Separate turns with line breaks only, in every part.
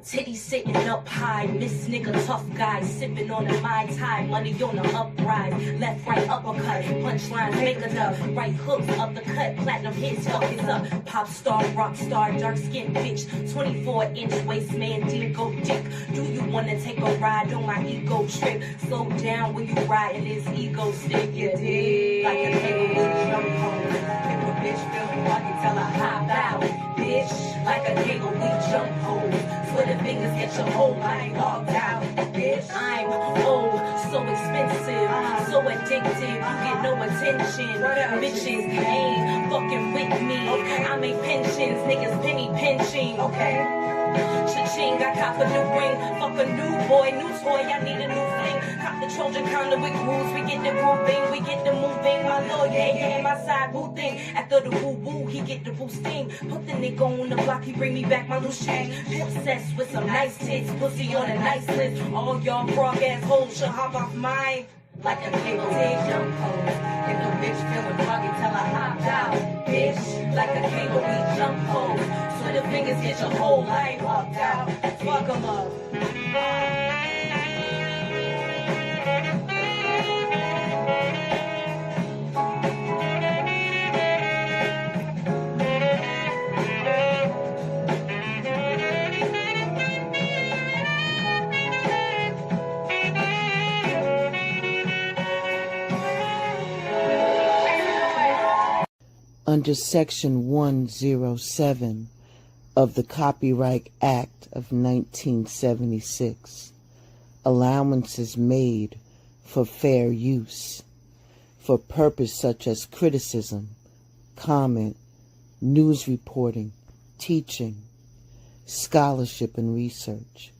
Titty sitting up high, Miss nigga tough guy, sipping on a Mai Tai, money on the uprise, left, right, uppercut, punchlines, make a dub, right hooks, uppercut, platinum hits, fuck is up, pop star, rock star, dark skin bitch, 24-inch waist man, dingo dick, do you wanna take a ride on my ego trip, slow down when you riding this ego stick, you dig, like a kangaroo jump home, if a bitch feeling fucking tell her hop out, bitch, like a kangaroo jump home, Twitter fingers get your whole life logged out, bitch. I'm old, so expensive, so addictive, you get no attention. Bitches ain't fucking with me. I make pensions, niggas penny pinching. Cha-ching, I cop a new ring, fuck a new boy, new toy, I need a new fling. Cop the Trojan counter with grooves, we get the grooving, we get the moving. My lawyer, yeah, my side boo thing. After the woo-woo, he get the boosting. Put the nigga on the block, he bring me back my loose change. Obsessed with some nice tits, pussy on a nice list. All y'all frog ass hoes should hop off mine. Like a cable dig jump home. If the bitch feeling froggy, tell her hop out. Bitch, like a cable we jump home. So the fingers get your whole life locked out. Fuck 'em up.
Under Section 107 of the Copyright Act of 1976, allowances made for fair use, for purpose such as criticism, comment, news reporting, teaching, scholarship, and research.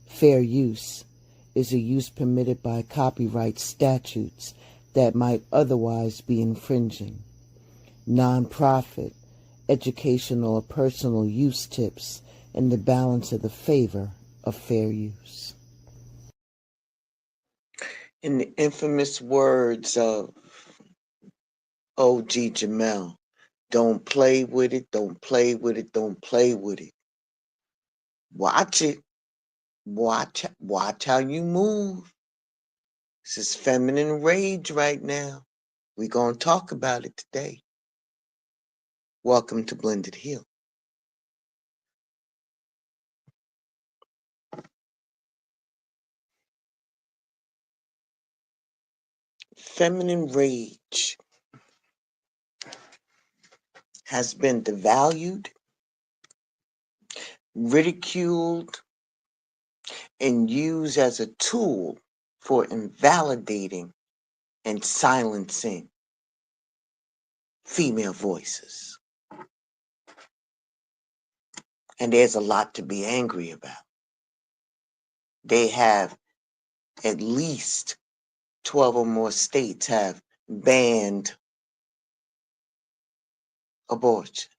Fair use is a use permitted by copyright statutes that might otherwise be infringing. Non-profit, educational, or personal use tips in the balance of the favor of fair use.
In the infamous words of O.G. Jamel, don't play with it, don't play with it, don't play with it. Watch it. Watch how you move. This is feminine rage right now. We're going to talk about it today. Welcome to Blended Hill. Feminine rage has been devalued, ridiculed, and used as a tool for invalidating and silencing female voices. And there's a lot to be angry about. They have at least 12 or more states have banned abortion,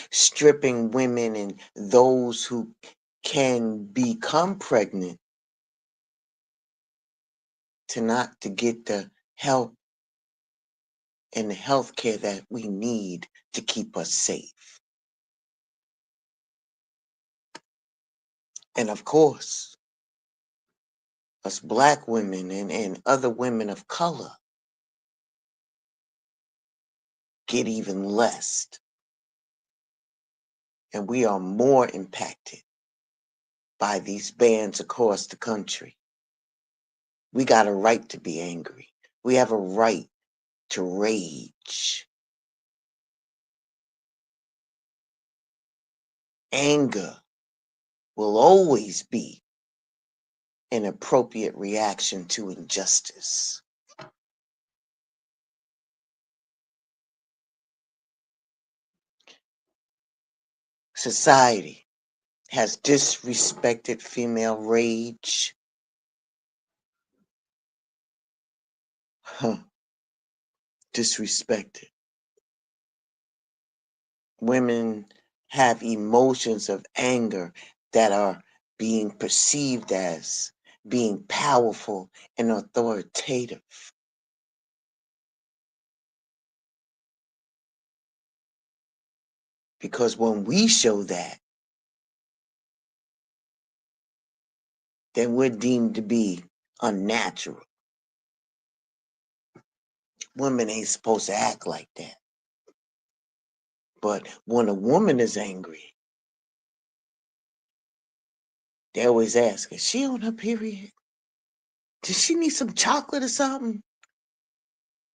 stripping women and those who can become pregnant to get the help and the health care that we need to keep us safe. And of course, us Black women and other women of color get even less. And we are more impacted by these bans across the country. We got a right to be angry. We have a right to rage. Anger will always be an appropriate reaction to injustice. Society has disrespected female rage. Disrespected. Women have emotions of anger that are being perceived as being powerful and authoritative. Because when we show that, then we're deemed to be unnatural. Women ain't supposed to act like that. But when a woman is angry, they always ask, is she on her period? Does she need some chocolate or something?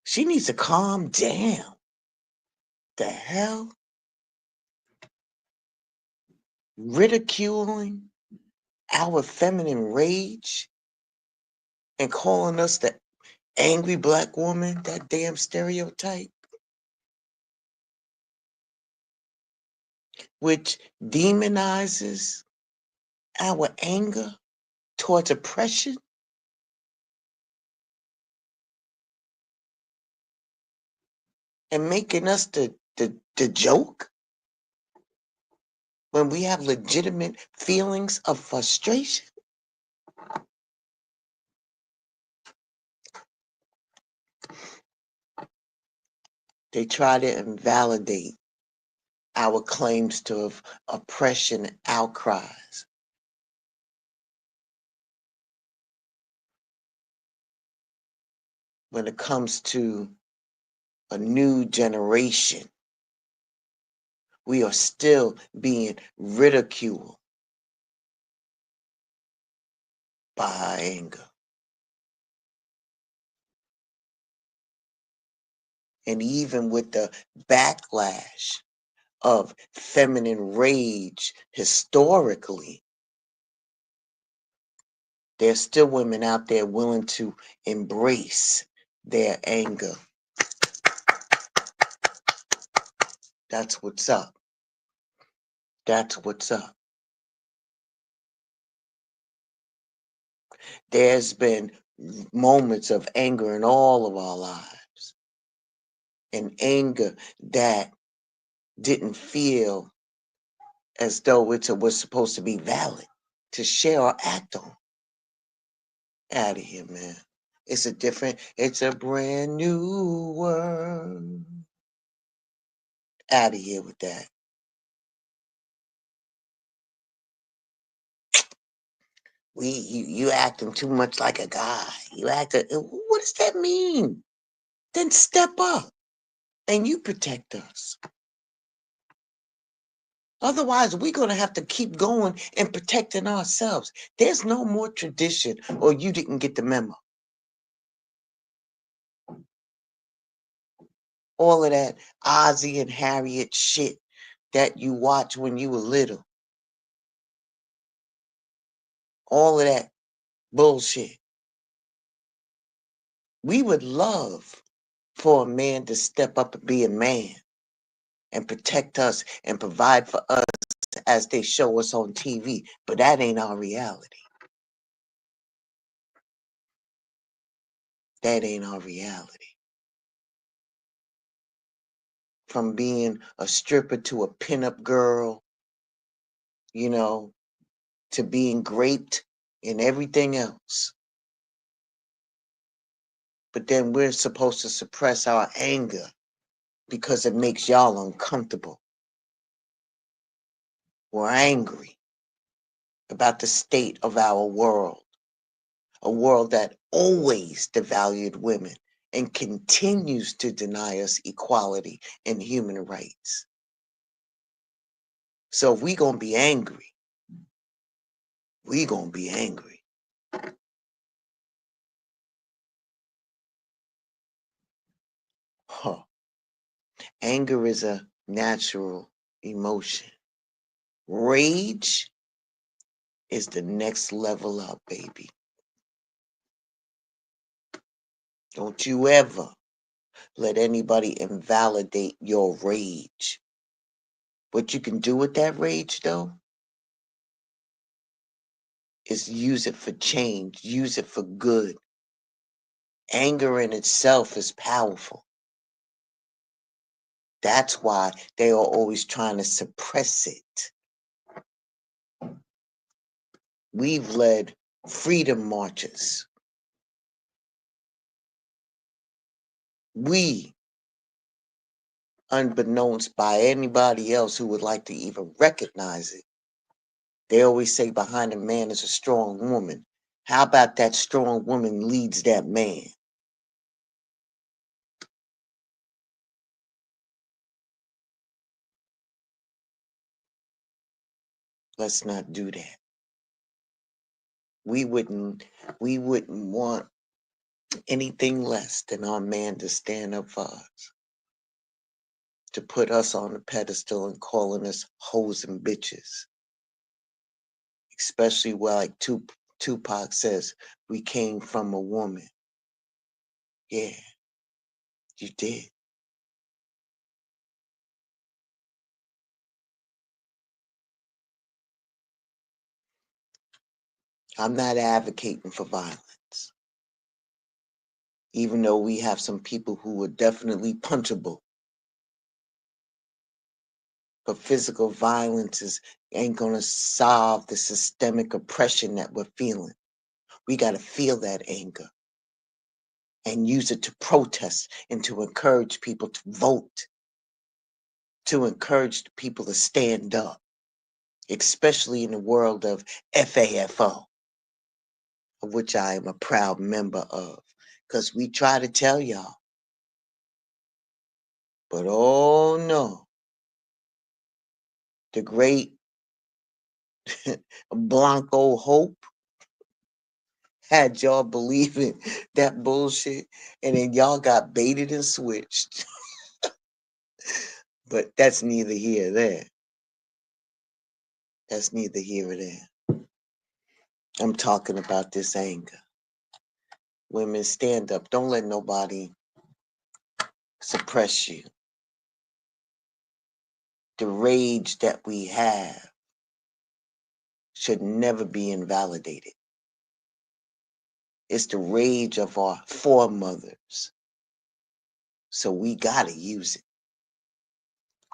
She needs to calm down. The hell? Ridiculing our feminine rage and calling us the angry black woman, that damn stereotype, which demonizes our anger towards oppression, and making us the joke when we have legitimate feelings of frustration. They try to invalidate our claims to oppression and outcries. When it comes to a new generation, we are still being ridiculed by our anger. And even with the backlash of feminine rage historically, there's still women out there willing to embrace their anger. That's what's up. That's what's up. There's been moments of anger in all of our lives, and anger that didn't feel as though it was supposed to be valid to share or act on. Out of here, man. It's a brand new world. Out of here with that. You acting too much like a guy. What does that mean? Then step up and you protect us. Otherwise, we're going to have to keep going and protecting ourselves. There's no more tradition, or you didn't get the memo. All of that Ozzie and Harriet shit that you watched when you were little. All of that bullshit. We would love for a man to step up and be a man and protect us and provide for us as they show us on TV, but that ain't our reality. That ain't our reality. From being a stripper to a pinup girl, to being raped and everything else. But then we're supposed to suppress our anger because it makes y'all uncomfortable. We're angry about the state of our world, a world that always devalued women and continues to deny us equality and human rights. So if we gonna be angry, we gonna be angry. Huh. Anger is a natural emotion. Rage is the next level up, baby. Don't you ever let anybody invalidate your rage. What you can do with that rage, though, is use it for change, use it for good. Anger in itself is powerful. That's why they are always trying to suppress it. We've led freedom marches. We, unbeknownst by anybody else who would like to even recognize it, they always say behind a man is a strong woman. How about that strong woman leads that man? Let's not do that. We wouldn't want anything less than our man to stand up for us, to put us on the pedestal and calling us hoes and bitches. Especially where, like Tupac says, we came from a woman. Yeah, you did. I'm not advocating for violence, even though we have some people who are definitely punchable. But physical violence ain't gonna solve the systemic oppression that we're feeling. We gotta feel that anger and use it to protest and to encourage people to vote, to encourage people to stand up, especially in the world of FAFO, of which I am a proud member of. Because we try to tell y'all, but oh no, the great Blanco Hope had y'all believing that bullshit, and then y'all got baited and switched. But that's neither here or there. That's neither here or there. I'm talking about this anger. Women, stand up. Don't let nobody suppress you. The rage that we have should never be invalidated. It's the rage of our foremothers. So we gotta use it.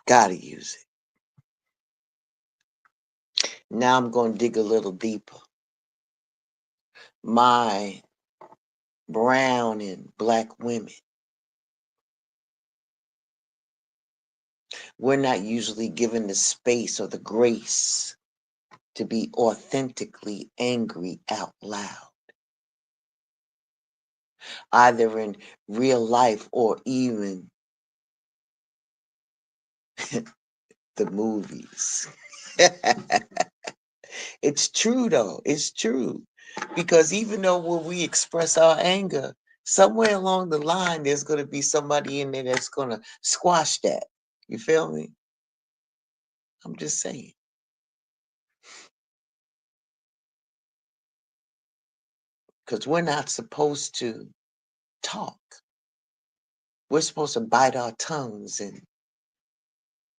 Gotta use it. Now I'm gonna dig a little deeper. My brown and black women, we're not usually given the space or the grace to be authentically angry out loud, either in real life or even the movies. It's true though. It's true. Because even though when we express our anger, somewhere along the line, there's going to be somebody in there that's going to squash that. You feel me? I'm just saying. Because we're not supposed to talk. We're supposed to bite our tongues and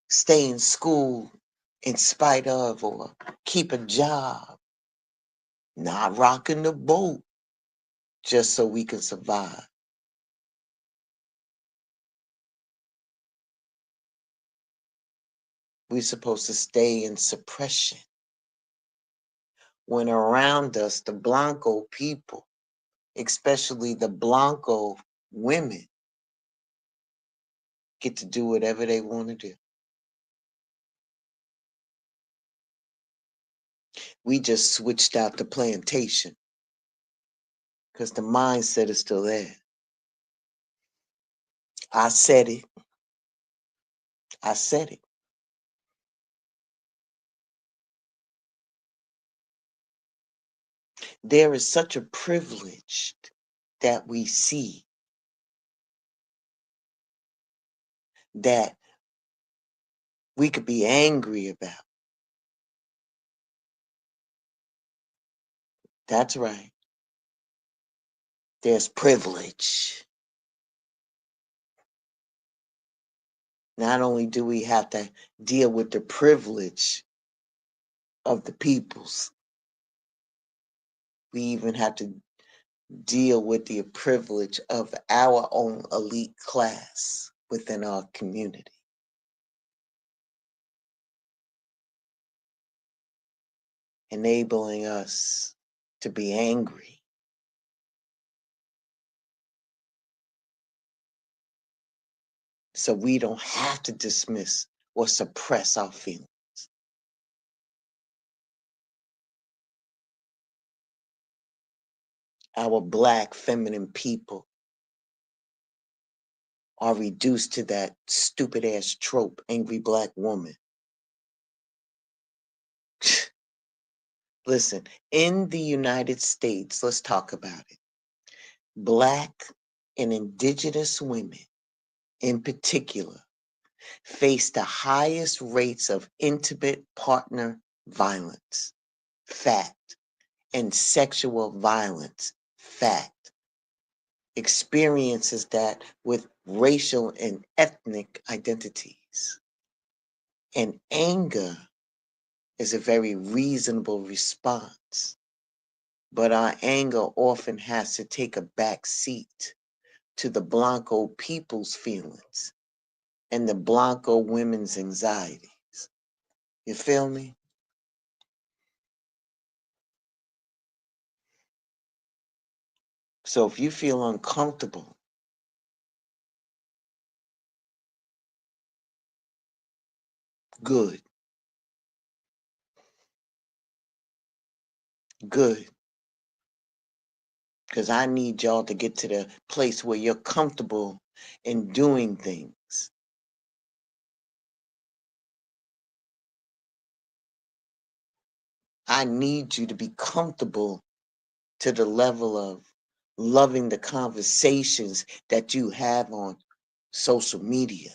stay in school in spite of, or keep a job, not rocking the boat just so we can survive. We're supposed to stay in suppression. When around us, the Blanco people, especially the Blanco women, get to do whatever they want to do. We just switched out the plantation because the mindset is still there. I said it. I said it. There is such a privilege that we see that we could be angry about. That's right. There's privilege. Not only do we have to deal with the privilege of the peoples, we even have to deal with the privilege of our own elite class within our community. Enabling us to be angry. So we don't have to dismiss or suppress our feelings. Our black feminine people are reduced to that stupid ass trope, angry black woman. Listen, in the United States, let's talk about it. Black and indigenous women in particular face the highest rates of intimate partner violence, fact, and sexual violence, fact. Experiences that with racial and ethnic identities. And anger is a very reasonable response. But our anger often has to take a back seat to the Blanco people's feelings and the Blanco women's anxieties. You feel me? So if you feel uncomfortable, good, good. Because I need y'all to get to the place where you're comfortable in doing things. I need you to be comfortable to the level of loving the conversations that you have on social media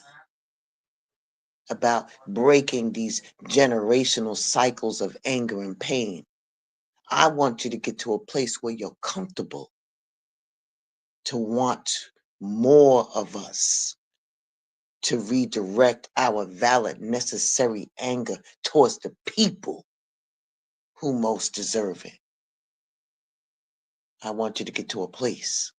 about breaking these generational cycles of anger and pain. I want you to get to a place where you're comfortable to want more of us to redirect our valid, necessary anger towards the people who most deserve it. I want you to get to a place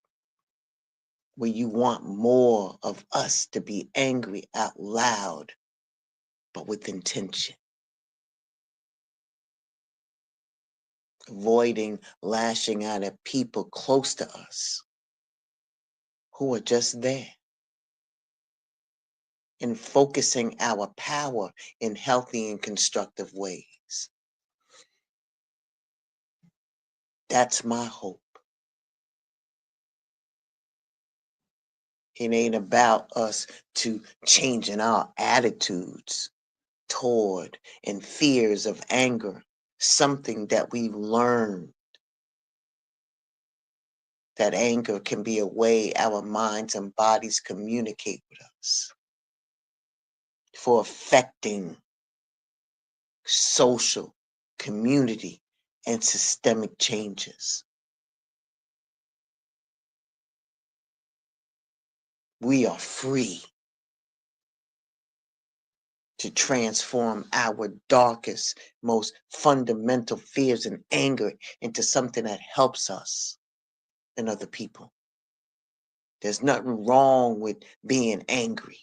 where you want more of us to be angry out loud, but with intention. Avoiding lashing out at people close to us who are just there. And focusing our power in healthy and constructive ways. That's my hope. It ain't about us to changing our attitudes toward and fears of anger, something that we've learned that anger can be a way our minds and bodies communicate with us for affecting social, community, and systemic changes. We are free to transform our darkest, most fundamental fears and anger into something that helps us and other people. There's nothing wrong with being angry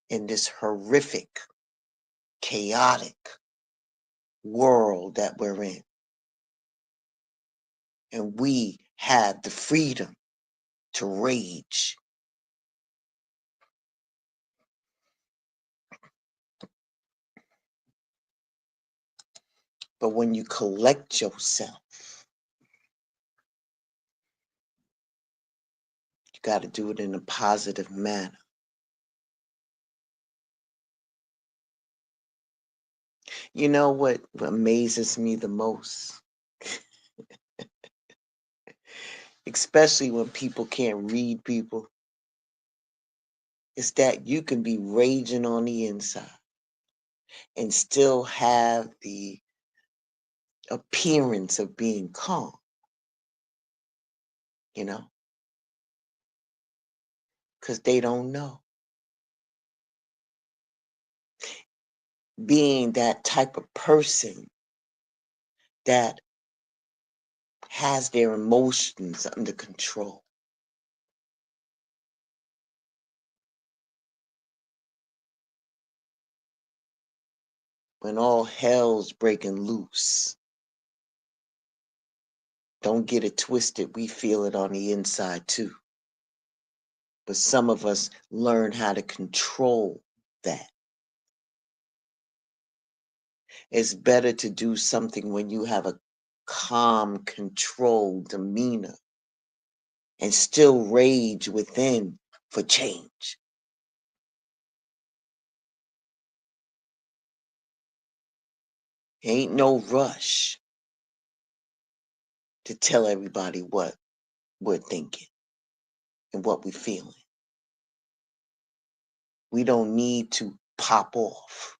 in this horrific, chaotic world that we're in. And we have the freedom to rage. But when you collect yourself, you got to do it in a positive manner. You know what amazes me the most? Especially when people can't read people, is that you can be raging on the inside and still have the appearance of being calm, you know, because they don't know. Being that type of person that has their emotions under control. When all hell's breaking loose, don't get it twisted, we feel it on the inside too. But some of us learn how to control that. It's better to do something when you have a calm, controlled demeanor and still rage within for change. Ain't no rush to tell everybody what we're thinking and what we're feeling. We don't need to pop off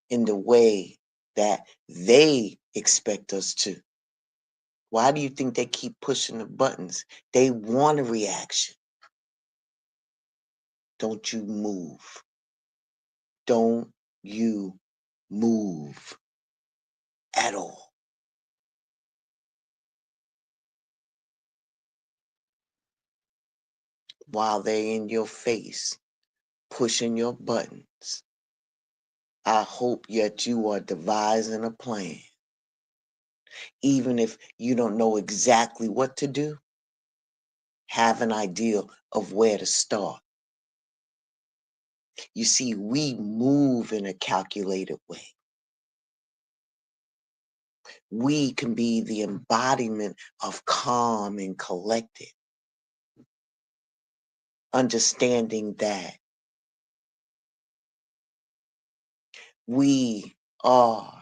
in the way that they expect us to. Why do you think they keep pushing the buttons? They want a reaction. Don't you move. Don't you move at all. While they're in your face, pushing your buttons, I hope that you are devising a plan. Even if you don't know exactly what to do, have an idea of where to start. You see, we move in a calculated way. We can be the embodiment of calm and collected, understanding that we are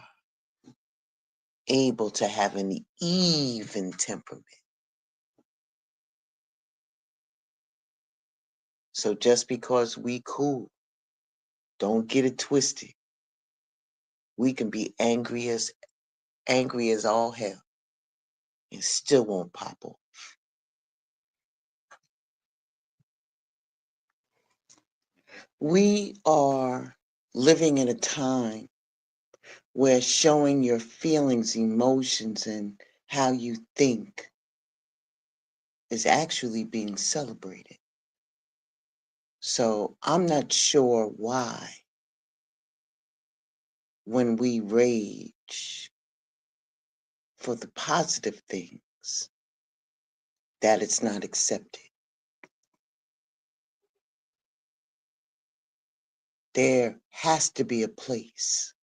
able to have an even temperament. So just because we cool, don't get it twisted. We can be angry as all hell and still won't pop off. We are living in a time where showing your feelings, emotions, and how you think is actually being celebrated. So I'm not sure why when we rage for the positive things that it's not accepted. There has to be a place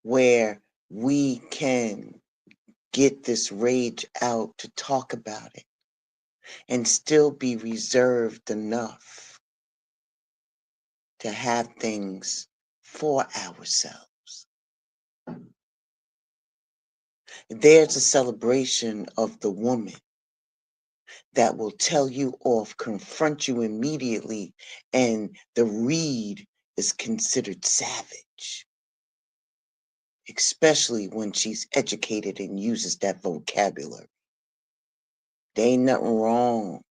where we can get this rage out to talk about it and still be reserved enough to have things for ourselves. There's a celebration of the woman that will tell you off, confront you immediately, and the read is considered savage, especially when she's educated and uses that vocabulary. There ain't nothing wrong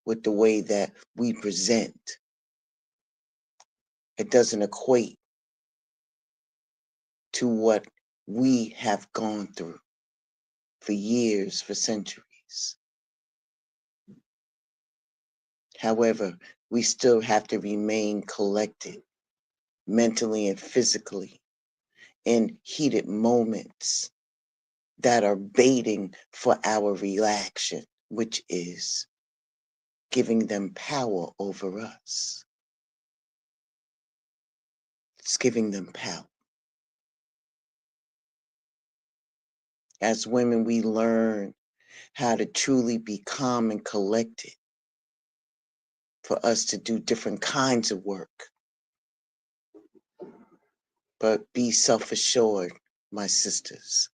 with the way that we present. It doesn't equate to what we have gone through for years, for centuries. However, we still have to remain collected mentally and physically in heated moments that are baiting for our reaction, which is giving them power over us. It's giving them power. As women, we learn how to truly be calm and collected for us to do different kinds of work. But be self-assured, my sisters.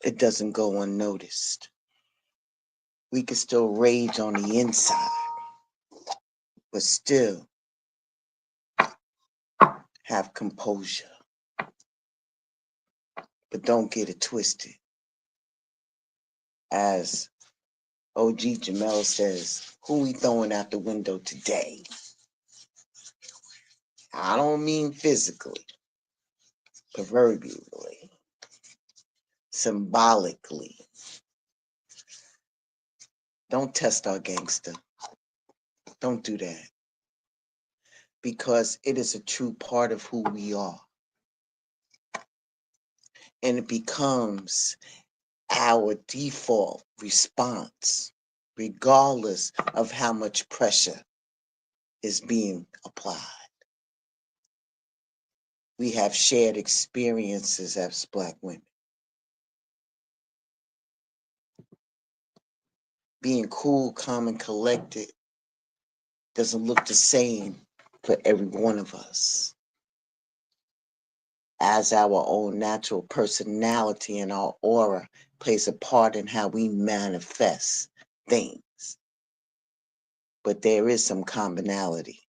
It doesn't go unnoticed. We can still rage on the inside, but still have composure. But don't get it twisted. As OG Jamel says, who we throwing out the window today? I don't mean physically, proverbially, symbolically. Don't test our gangster. Don't do that. Because it is a true part of who we are. And it becomes our default response, regardless of how much pressure is being applied. We have shared experiences as Black women. Being cool, calm, and collected doesn't look the same for every one of us, as our own natural personality and our aura plays a part in how we manifest things. But there is some commonality.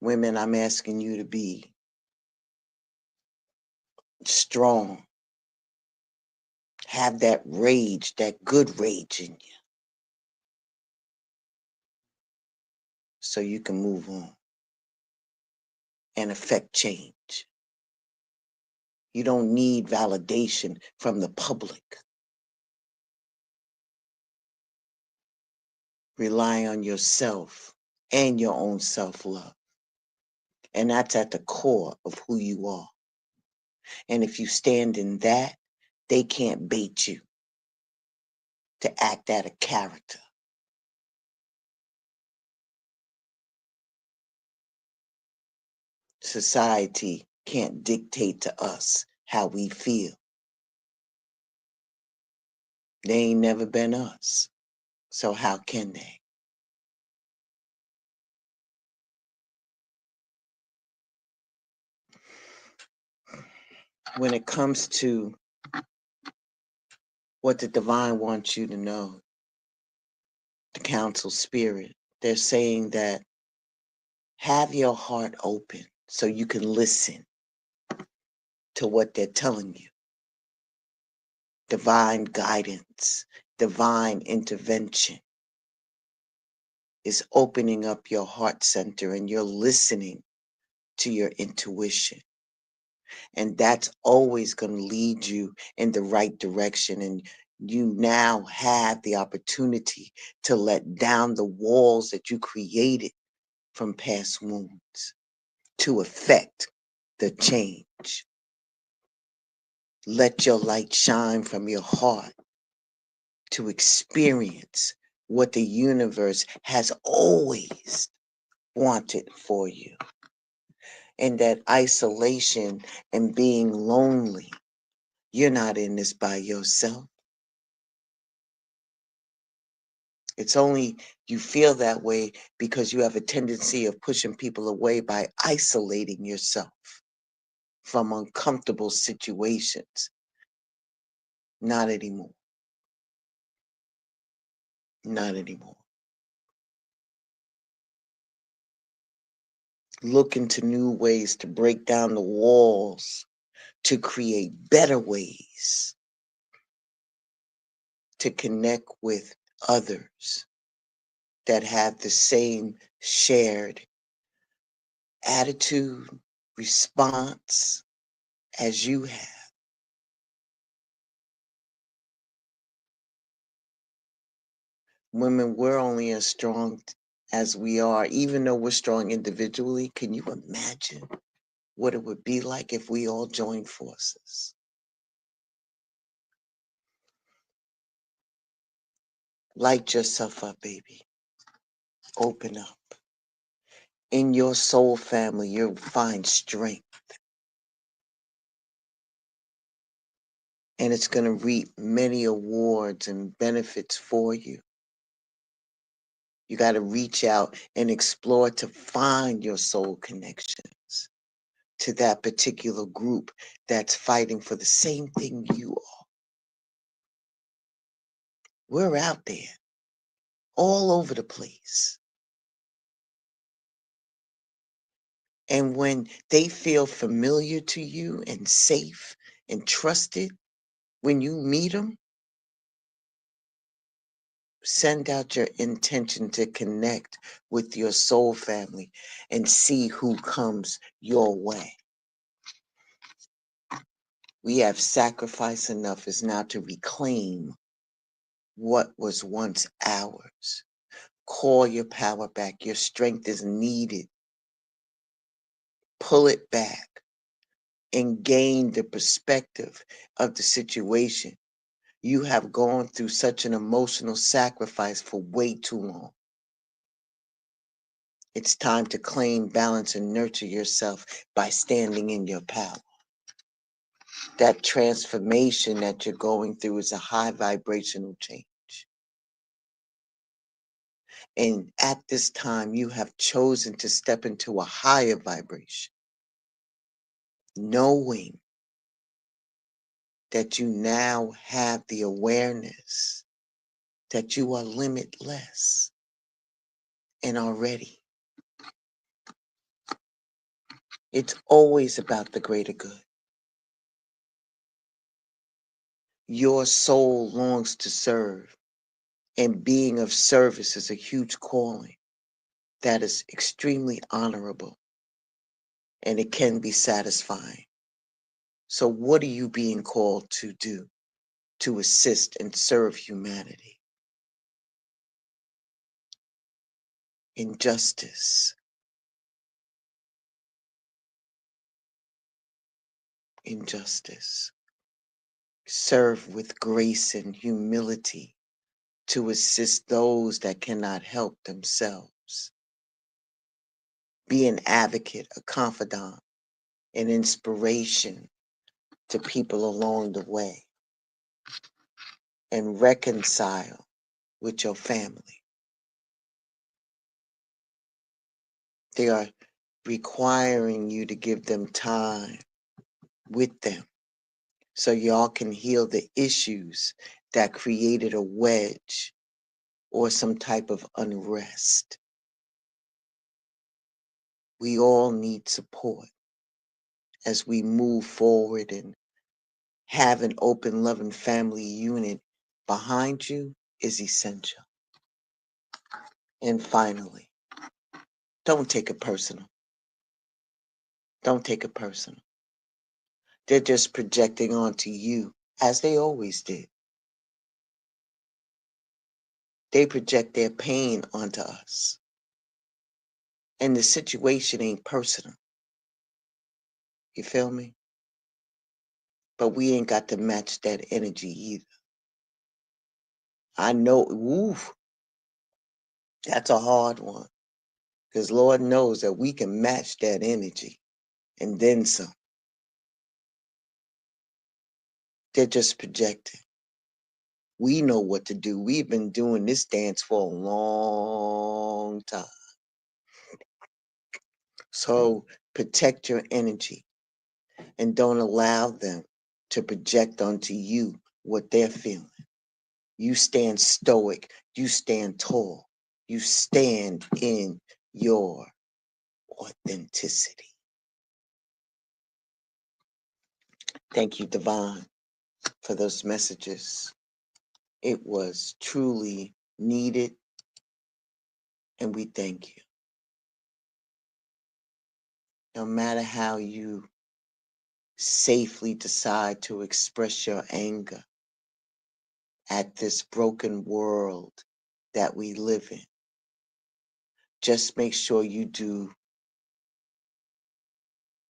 Women, I'm asking you to be strong. Have that rage, that good rage in you, so you can move on and affect change. You don't need validation from the public. Rely on yourself and your own self-love. And that's at the core of who you are. And if you stand in that, they can't bait you to act out of character. Society can't dictate to us how we feel. They ain't never been us. So how can they? When it comes to what the divine wants you to know, the council spirit, they're saying that have your heart open so you can listen to what they're telling you. Divine guidance, divine intervention is opening up your heart center and you're listening to your intuition. And that's always going to lead you in the right direction. And you now have the opportunity to let down the walls that you created from past wounds to affect the change. Let your light shine from your heart to experience what the universe has always wanted for you. And that isolation and being lonely, you're not in this by yourself. It's only you feel that way because you have a tendency of pushing people away by isolating yourself from uncomfortable situations. Not anymore. Not anymore. Look into new ways to break down the walls, to create better ways to connect with others that have the same shared attitude, response as you have. Women, we're only as strong as we are, even though we're strong individually. Can you imagine what it would be like if we all joined forces? Light yourself up, baby. Open up. In your soul family, you'll find strength. And it's going to reap many awards and benefits for you. You got to reach out and explore to find your soul connections to that particular group that's fighting for the same thing you are. We're out there all over the place. And when they feel familiar to you and safe and trusted, when you meet them, send out your intention to connect with your soul family and see who comes your way. We have sacrificed enough is now to reclaim what was once ours. Call your power back. Your strength is needed. Pull it back and gain the perspective of the situation. You have gone through such an emotional sacrifice for way too long. It's time to claim, balance, and nurture yourself by standing in your power. That transformation that you're going through is a high vibrational change. And at this time, you have chosen to step into a higher vibration, knowing that you now have the awareness that you are limitless and are ready. It's always about the greater good. Your soul longs to serve, and being of service is a huge calling that is extremely honorable, and it can be satisfying. So what are you being called to do to assist and serve humanity? Injustice, injustice. Serve with grace and humility to assist those that cannot help themselves. Be an advocate, a confidant, an inspiration to people along the way, and reconcile with your family. They are requiring you to give them time with them so y'all can heal the issues that created a wedge or some type of unrest. We all need support as we move forward, and have an open, loving family unit behind you is essential. And finally, don't take it personal. Don't take it personal. They're just projecting onto you, as they always did. They project their pain onto us. And the situation ain't personal. You feel me? But we ain't got to match that energy either. I know, oof, that's a hard one. Because Lord knows that we can match that energy and then some. They're just projecting. We know what to do. We've been doing this dance for a long time. So protect your energy and don't allow them to project onto you what they're feeling. You stand stoic. You stand tall. You stand in your authenticity. Thank you, Divine, for those messages. It was truly needed, and we thank you. No matter how you safely decide to express your anger at this broken world that we live in, just make sure you do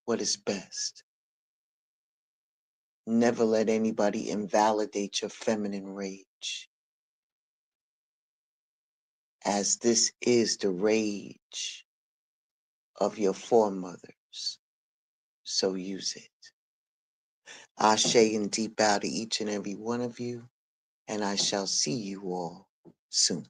what is best. Never let anybody invalidate your feminine rage, as this is the rage of your foremothers. So use it. Ashe and deep bow to each and every one of you, and I shall see you all soon.